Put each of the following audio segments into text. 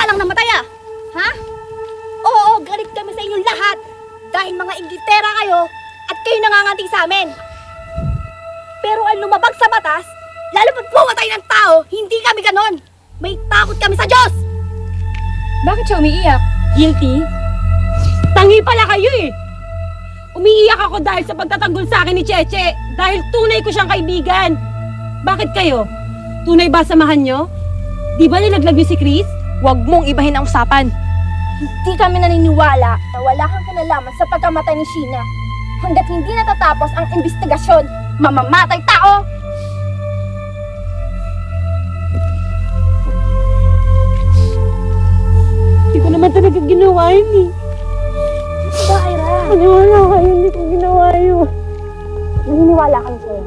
lang namatay ah! Ha? Oo, galit kami sa inyong lahat dahil mga Inglaterra kayo at kayo nanganganting sa amin. Pero ang lumabag sa batas, lalo pat pumatay ng tao, hindi kami ganon. May takot kami sa Diyos! Bakit siya umiiyak? Guilty? Tangi pala kayo eh! Umiiyak ako dahil sa pagtatanggol sa akin ni Cheche dahil tunay ko siyang kaibigan. Bakit kayo? Tunay ba samahan nyo? Di ba nilaglag niyo si Chris? Huwag mong ibahin ang usapan. Hindi kami naniniwala na wala kang kinalaman sa pagkamatay ni Sheena. Hanggat hindi natatapos ang investigasyon, mamamatay tao! Hindi ko naman talaga ginawa yun eh. Diba, Ira? Maniwala kayo, hindi ko ginawa yun. Naniniwala kami sa'yo.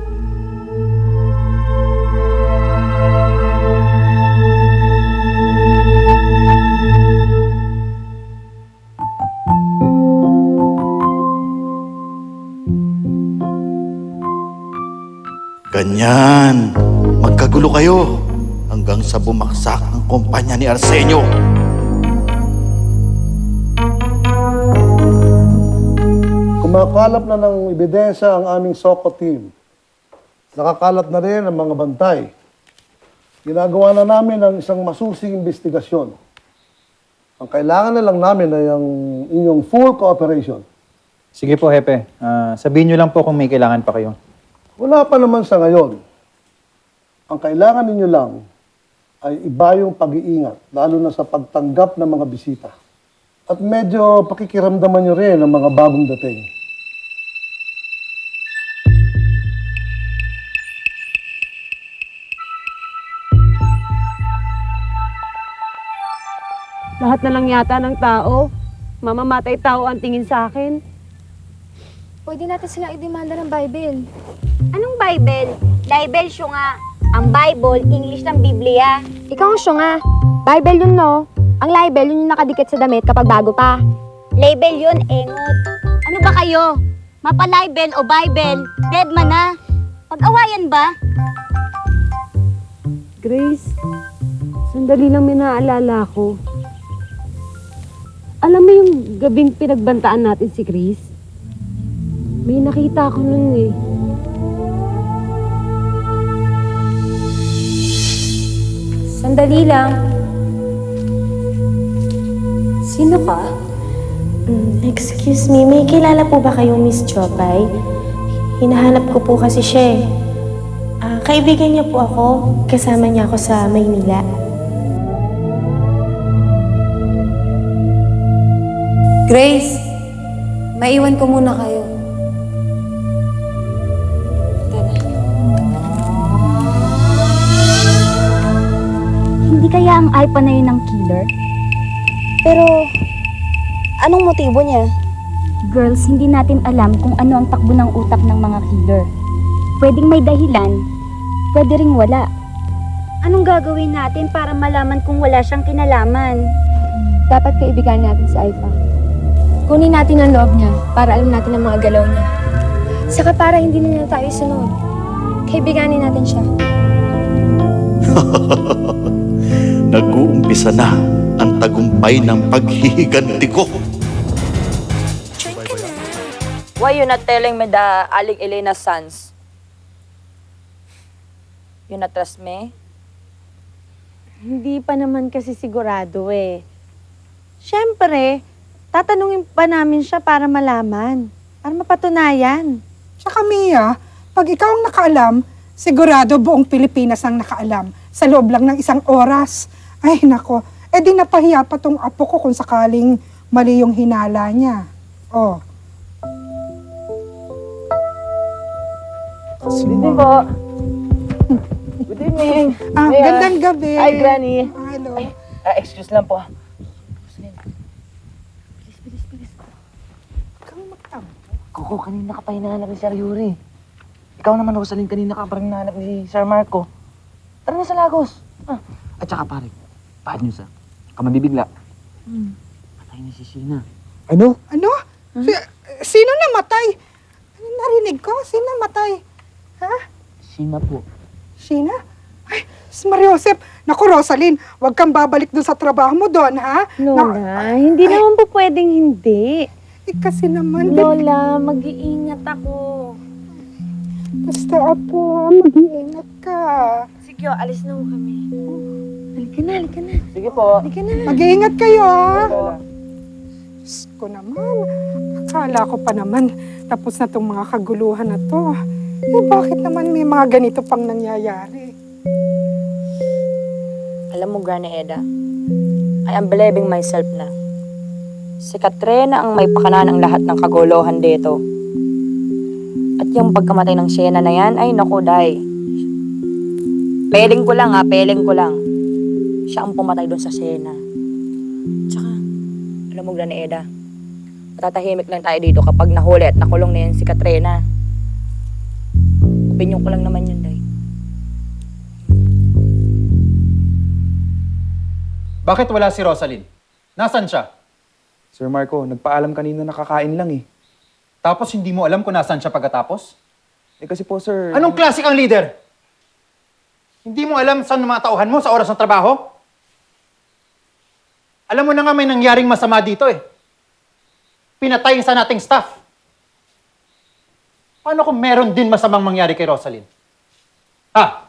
Ganyan. Magkagulo kayo hanggang sa bumaksak ang kumpanya ni Arsenio. Kumakalap na ng ebidensya ang aming SOCO team. Nakakalat na rin ang mga bantay. Ginagawa na namin ang isang masusing investigasyon. Ang kailangan na lang namin ay ang inyong full cooperation. Sige po, Hepe. Sabihin nyo lang po kung may kailangan pa kayo. Wala pa naman sa ngayon. Ang kailangan ninyo lang ay iba yung pag-iingat, lalo na sa pagtanggap ng mga bisita. At medyo pakikiramdaman nyo rin ang mga bagong dating. Lahat na lang yata ng tao. Mamamatay tao ang tingin sa akin. Pwede natin silang idemanda ng Bible. Anong Bible? Libel siya nga. Ang Bible, English ng Biblia. Ikaw ang siya nga. Bible yun, no? Ang libel, yun yung nakadikit sa damit kapag bago pa. Label yun, engot. Ano ba kayo? Mapa-libel o Bible? Dead man na. Pag-awayan ba? Grace, sandali lang may naaalala ko. Alam mo yung gabing pinagbantaan natin si Chris? May nakita ko nun eh. Sandali lang. Sino ka? Excuse me, may kilala po ba kayong Miss Chopay? Hinahanap ko po kasi siya eh. Kaibigan niya po ako. Kasama niya ako sa Maynila. Grace, maiwan ko muna kayo. Hindi kaya ang Alpha na yun ng killer? Pero, anong motibo niya? Girls, hindi natin alam kung ano ang takbo ng utak ng mga killer. Pwedeng may dahilan, pwede ring wala. Anong gagawin natin para malaman kung wala siyang kinalaman? Dapat kaibigan natin si Aifa. Kunin natin ang loob niya para alam natin ang mga galaw niya. Saka para hindi na niya tayo sunod. Kaibiganin natin siya. Nag-uumpisa na ang tagumpay ng paghihiganti ko. Why you not telling me the Aling Elena's sons? You not trust me? Hindi pa naman kasi sigurado eh. Siyempre, tatanungin pa namin siya para malaman. Para mapatunayan. Tsaka Mia, pag ikaw ang nakaalam, sigurado buong Pilipinas ang nakaalam sa loob lang ng 1 oras. Ay nako, di napahiya pa tong apo ko kung sakaling mali yung hinala niya. Oh. Good evening po. Good evening. Gandang gabi. Hi, Granny. Hello. Excuse lang po. Kuko, kanina ka pa hinahanap ni Sir Yuri. Ikaw naman, Rosaline, kanina ka parang hinahanap ni Sir Marco. Tara na sa Lagos. At saka pare, bad news ka mabibigla. Patay na si Sheena. Ano? Ano? Sino namatay? Narinig ko, sino namatay? Ha? Sheena po. Sheena? Ay, Si Mariosep, naku Rosaline, huwag kang babalik doon sa trabaho mo doon, ha? Lola, hindi naman po pwedeng hindi. Kasi naman, Lola, mag-iingat ako. basta apo, mag-iingat ka. Sige, alis na ho kami. Halika na, halika na. Sige po. Halika na. Mag-iingat kayo, ha? Diyos ko naman, akala ko pa naman, tapos na tong mga kaguluhan na to. Eh, bakit naman may mga ganito pang nangyayari? Alam mo, Granny Eda, I am believing myself na. Si Katrina ang may pakana ng lahat ng kaguluhan dito. At yung pagkamatay ng Sienna na yan, ay naku, day. Peling ko lang. Siya ang pumatay doon sa Sienna. Tsaka, alam mo, Granny Eda, matatahimik lang tayo dito kapag nahuli at nakulong na yan si Katrina. Opinyon ko lang naman yun, day. Bakit wala si Rosaline? Nasaan siya? Sir Marco, nagpaalam kanina nakakain lang eh. Tapos hindi mo alam kung nasaan siya pagkatapos? Eh kasi po, sir... Anong klase kang leader? Hindi mo alam saan mga tauhan mo sa oras ng trabaho? Alam mo na nga may nangyaring masama dito eh. Pinatay sa nating staff. Paano kung meron din masamang mangyari kay Rosaline? Ha?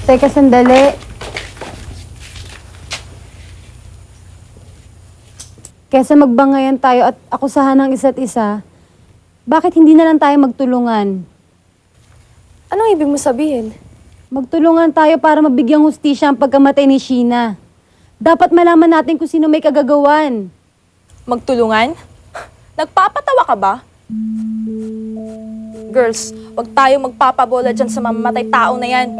Teka, sandali. Kesa magbangayan tayo at akusahan ng isa't isa, bakit hindi na lang tayo magtulungan? Anong ibig mo sabihin? Magtulungan tayo para mabigyang hustisya ang pagkamatay ni Sheena. Dapat malaman natin kung sino may kagagawan. Magtulungan? Nagpapatawa ka ba? Girls, wag tayo magpapabola dyan sa mamamatay tao na yan.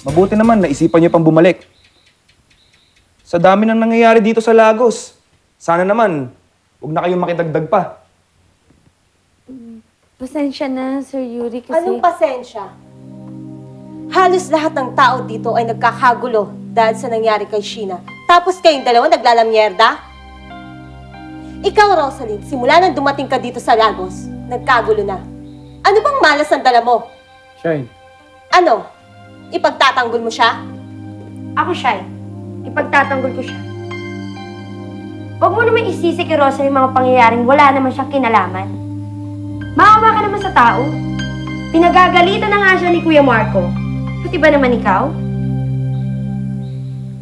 Mabuti naman, naisipan niyo pang bumalik. Sa dami nang nangyayari dito sa Lagos, sana naman, huwag na kayong makidagdag pa. Pasensya na, Sir Yuri, kasi... Anong pasensya? Halos lahat ng tao dito ay nagkakagulo dahil sa nangyari kay Sheena. Tapos kayong dalawa naglalamyerda? Ikaw, Rosaline, simula nang dumating ka dito sa Lagos, nagkagulo na. Ano bang malas ang dala mo? Shine. Ano? Ipagtatanggol mo siya? Ako, Shai. Ipagtatanggol ko siya. Huwag mo naman isisi kay Rosa yung mga pangyayaring wala naman siyang kinalaman. Maawa ka naman sa tao. Pinagagalitan na nga siya ni Kuya Marco. Pati ba naman ikaw?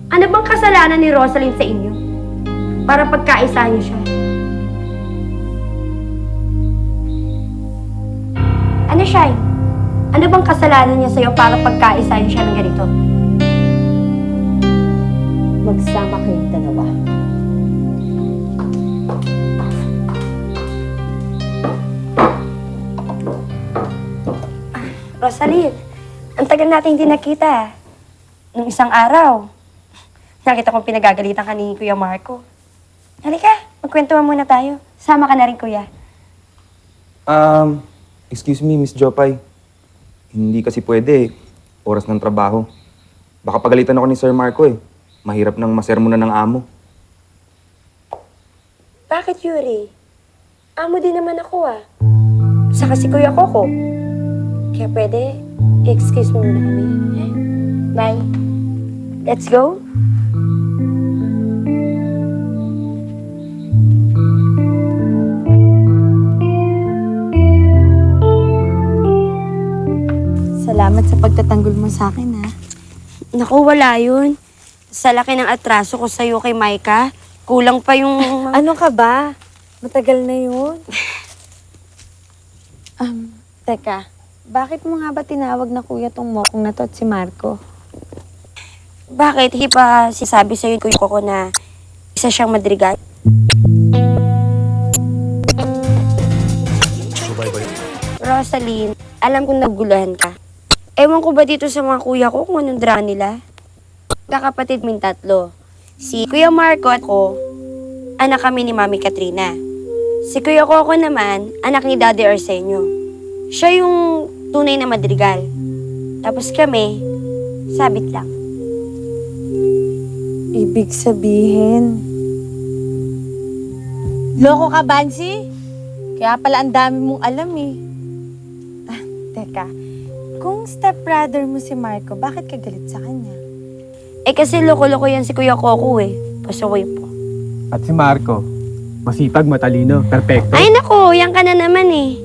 Ano bang kasalanan ni Rosaline sa inyo? Para pagkaisahan niyo siya. Ano, Shai? Ano bang kasalanan niya sa'yo para pagkaisahan siya ng ganito? Magsama kayong dalawa. Rosalie, ang tagal natin hindi nakita. Nung isang araw, nakita kong pinagagalitan ka ni Kuya Marco. Halika, magkwentuhan muna tayo. Sama ka na rin, Kuya. Excuse me, Miss Jopay. Hindi kasi pwede. Oras ng trabaho. Baka pagalitan ako ni Sir Marco eh. Mahirap nang masermonan ng amo. Bakit, Yuri? Amo din naman ako, ah. Saka si Kuya Coco. Kaya pwede, excuse mo muna kami. Eh? Bye. Let's go. Salamat sa pagtatanggol mo sa akin, ha? Naku, wala yun. Sa laki ng atraso ko sa'yo kay Maika, kulang pa yung... Ano ka ba? Matagal na yun. Teka, bakit mo nga ba tinawag na kuya tong mokong na to at si Marco? Bakit? Hindi pa sisabi sa'yo Kuya Coco na isa siyang madrigal? Rosaline, alam kong naguguluhan ka. Ewan ko ba dito sa mga kuya ko kung anong drama nila? Kakapatid min tatlo. Si Kuya Marco at ko, anak kami ni Mami Katrina. Si Kuya Coco naman, anak ni Daddy Arsenio. Siya yung tunay na madrigal. Tapos kami, sabit lang. Ibig sabihin... Loko ka, Bansi? Kaya pala ang dami mong alam eh. Teka, kung stepbrother mo si Marco, bakit ka galit sa kanya? Eh kasi loko-loko yan si Kuya Coco eh. Pasaway po. At si Marco, masipag, matalino, perpekto. Ay naku, yan ka na naman eh.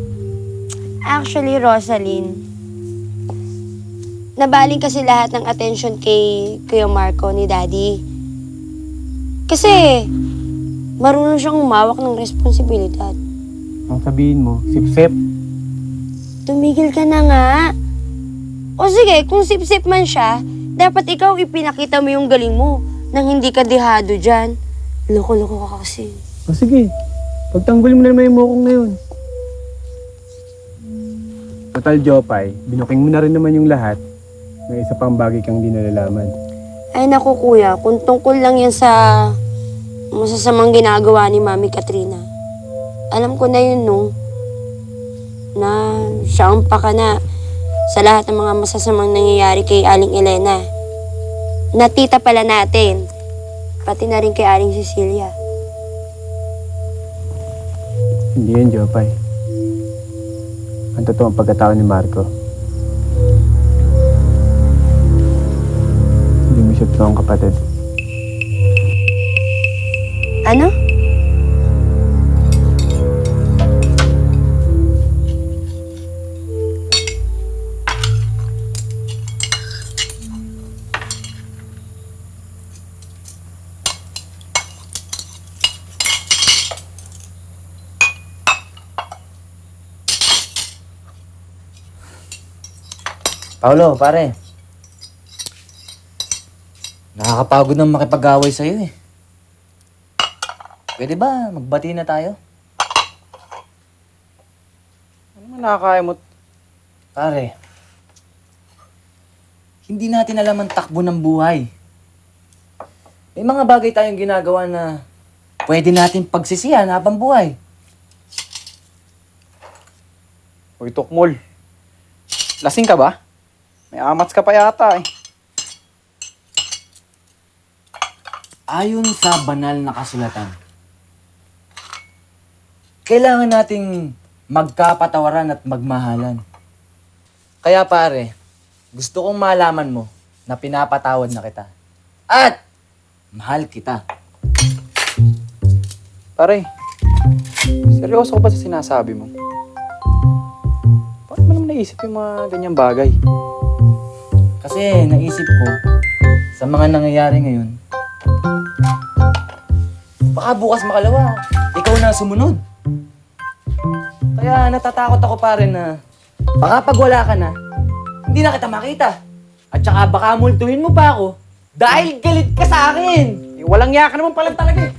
Actually, Rosaline, nabaling kasi lahat ng attention kay Kuya Marco ni Daddy. Kasi, marunong siyang humawak ng responsibilidad. Ang sabihin mo, sip-sip. Tumigil ka na nga. O sige, kung sip-sip man siya, dapat ikaw ipinakita mo yung galing mo nang hindi ka dehado dyan. Loko-loko ka kasi. O sige, pagtanggol mo na naman yung mukong ngayon. Total, Jopay, binuking mo na rin naman yung lahat. May isa pang bagay kang di nalalaman. Ay naku kuya, kung tungkol lang yan sa masasamang ginagawa ni Mami Katrina. Alam ko na yun, no? Na siya ang pakana sa lahat ng mga masasamang nangyayari kay Aling Elena. Na tita pala natin. Pati na rin kay Aling Cecilia. Hindi yan, Jopay. Ang totoong pagkatao ni Marco. Hindi mo siya totoong kapatid. Ano? Paolo, pare. Nakakapagod nang makipag-away sa'yo eh. Pwede ba magbati na tayo? Ano man nakakayamot? Pare, hindi natin alam ang takbo ng buhay. May mga bagay tayong ginagawa na pwede natin pagsisihan habang buhay. Uy, Tukmol. Lasing ka ba? May amats ka pa yata eh. Ayon sa banal na kasulatan, kailangan nating magkapatawaran at magmahalan. Kaya pare, gusto kong malaman mo na pinapatawad na kita. At mahal kita. Pare, seryoso ka ba sa sinasabi mo? Paano mo naman naisip yung mga ganyang bagay? Kasi naisip ko, sa mga nangyayari ngayon, baka bukas makalawa, ikaw na sumunod. Kaya natatakot ako pare na baka pag wala ka na, hindi na kita makita. At saka baka multuhin mo pa ako dahil galit ka sa akin. Eh, walang yaka naman pala talaga eh.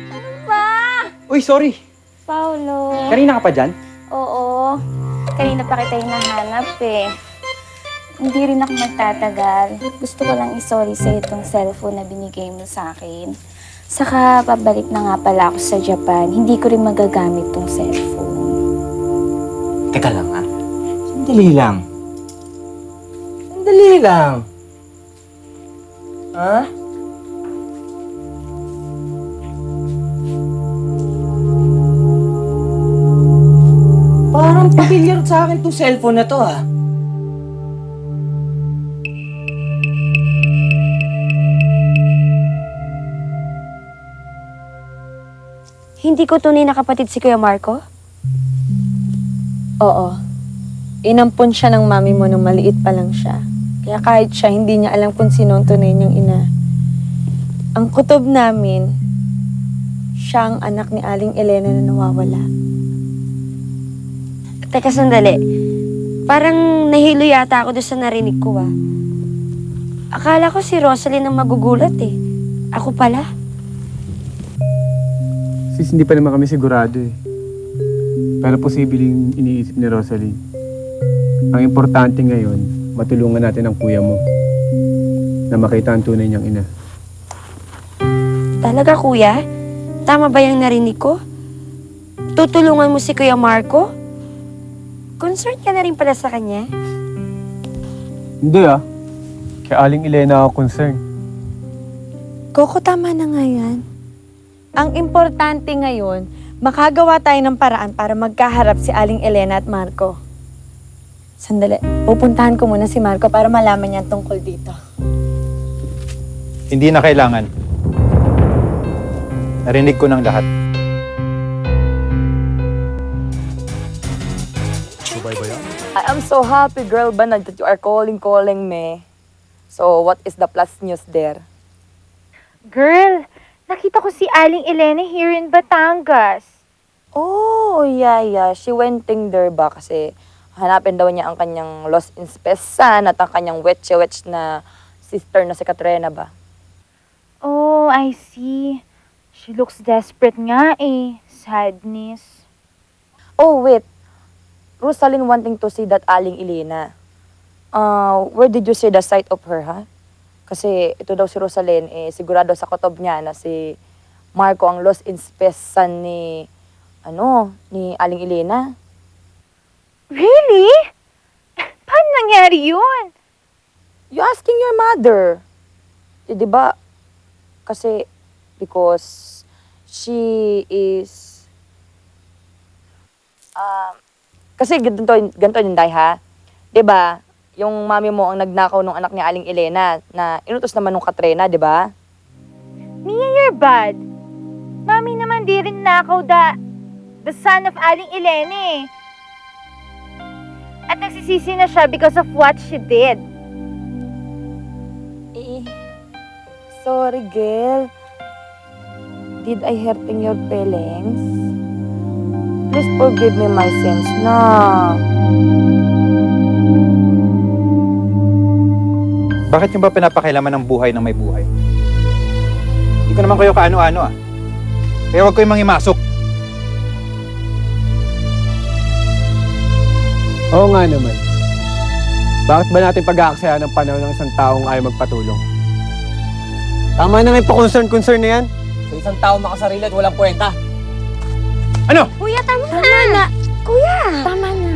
Ano ba? Uy, sorry. Paolo. Kanina ka pa dyan? Oo. Kanina pa kita hinahanap eh. Hindi rin ako magtatagal. Gusto ko lang i-sorry sa itong cellphone na binigay mo sa akin. Saka pabalik na nga pala ako sa Japan. Hindi ko rin magagamit tong cellphone. Teka lang ha. Sandali lang. Sandali lang. Ha? Parang pamilyar sa akin tong cellphone na to ha. Hindi ko tunay na kapatid si Kuya Marco? Oo. Inampon siya ng mami mo nung maliit pa lang siya. Kaya kahit siya, hindi niya alam kung sino ang tunay niyang ina. Ang kutob namin, siya ang anak ni Aling Elena na nawawala. Teka, sandali. Parang nahilo yata ako doon sa narinig ko ah. Akala ko si Rosaline ang magugulat eh. Ako pala. Sis, hindi pa naman kami sigurado eh. Pero posibleng iniisip ni Rosaline. Ang importante ngayon, matulungan natin ang kuya mo na makita ang tunay niyang ina. Talaga kuya? Tama ba yung narinig ko? Tutulungan mo si Kuya Marco? Concerned ka na rin pala sa kanya? Hindi ah. Kay Aling Elena ako concerned. Coco, tama na nga yan. Ang importante ngayon, makagawa tayo ng paraan para magkaharap si Aling Elena at Marco. Sandali, pupuntahan ko muna si Marco para malaman niya tungkol dito. Hindi na kailangan. Narinig ko ng lahat. I am so happy, girl Banag, that you are calling me. So, what is the plus news there? Girl, nakita ko si Aling Elena here in Batangas. Oh, yeah. She wenting there ba kasi hanapin daw niya ang kanyang lost in spacesan at ang kanyang wetch na sister na si Katrina ba? Oh, I see. She looks desperate nga eh. Sadness. Oh, wait. Rosaline wanting to see that Aling Elena. Where did you see the sight of her, ha? Kasi ito daw si Rosaline, sigurado sa kotob niya na si Marco ang lost in space son ni Aling Elena. Really? Paano nangyari yun? You asking your mother. Di ba? Kasi, because she is... kasi ganito yung day, ha? Di ba? Yung mami mo ang nagnakaw ng anak ni Aling Elena na inutos naman nung Katrina, di ba? Mia, you're bad. Mami naman di rin nakaw the son of Aling Elena eh. At nagsisisi na siya because of what she did. Sorry, girl. Did I hurting your feelings? Please forgive me my sins na. Bakit yung ba pinapakailaman ng buhay ng may buhay? Hindi ko naman kayo kaano-ano ah. Kaya huwag kayong mangimasok. Oo nga naman. Bakit ba natin pag-aaksayan ng panahon ng isang taong ayaw magpatulong? Tama na nga yung pa-concern na yan. Sa isang tao makasarili at walang kwenta. Ano? Kuya, tama na. Kuya! Tama na.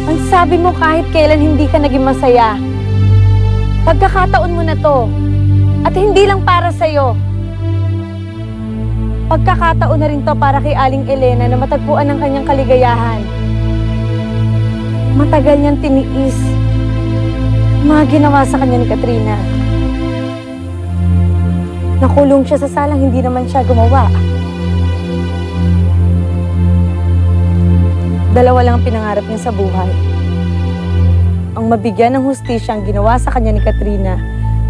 Ang sabi mo kahit kailan hindi ka naging masaya. Pagkakataon mo na to. At hindi lang para sa'yo. Pagkakataon na rin to para kay Aling Elena na matagpuan ang kanyang kaligayahan. Matagal niyang tiniis. Mga ginawa sa kanya ni Katrina. Nakulong siya sa salang hindi naman siya gumawa. Dalawa lang ang pinangarap niya sa buhay. Ang mabigyan ng hustisya ang ginawa sa kanya ni Katrina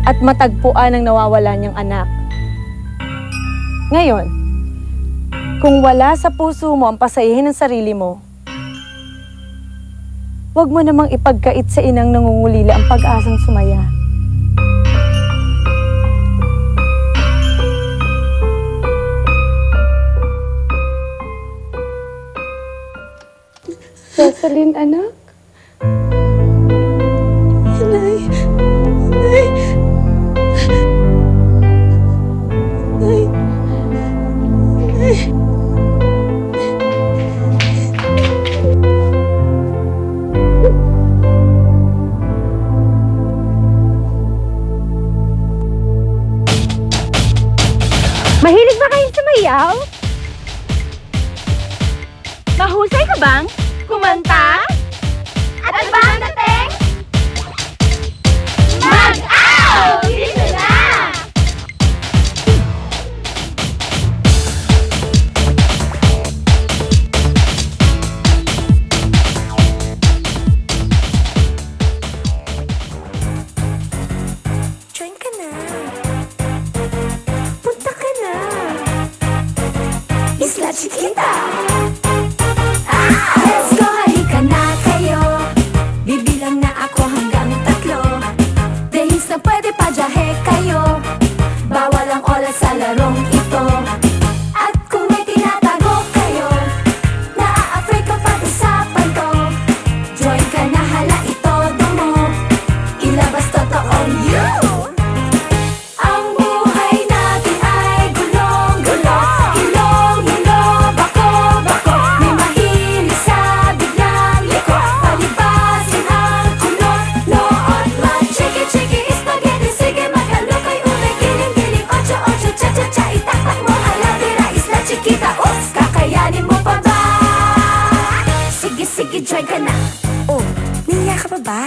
at matagpuan ang nawawala niyang anak. Ngayon, kung wala sa puso mo ang pasayahin ng sarili mo, huwag mo namang ipagkait sa inang nangungulila ang pag-asang sumaya. Rosaline, anak? Nay. Nay. Nay. Nay. Mahilig ba kayong sumayaw? Mahusay ka bang kumanta? At ano ba ang dating? Mag-out! Dito na! Join ka na. Punta ka na. Isla Chiquita. Let's go, halika na kayo. Bibilang na ako hanggang 3. Dahils na pwede pa jahe kayo. Bawal ang oras sa larong ito. At kung may tinatago kayo, naa-afraid ka pag-usapan to. Join ka na, hala ito mo. Ilabas totoong you. Ang buhay natin sige join ka na. Oh, nahiya ka pa ba?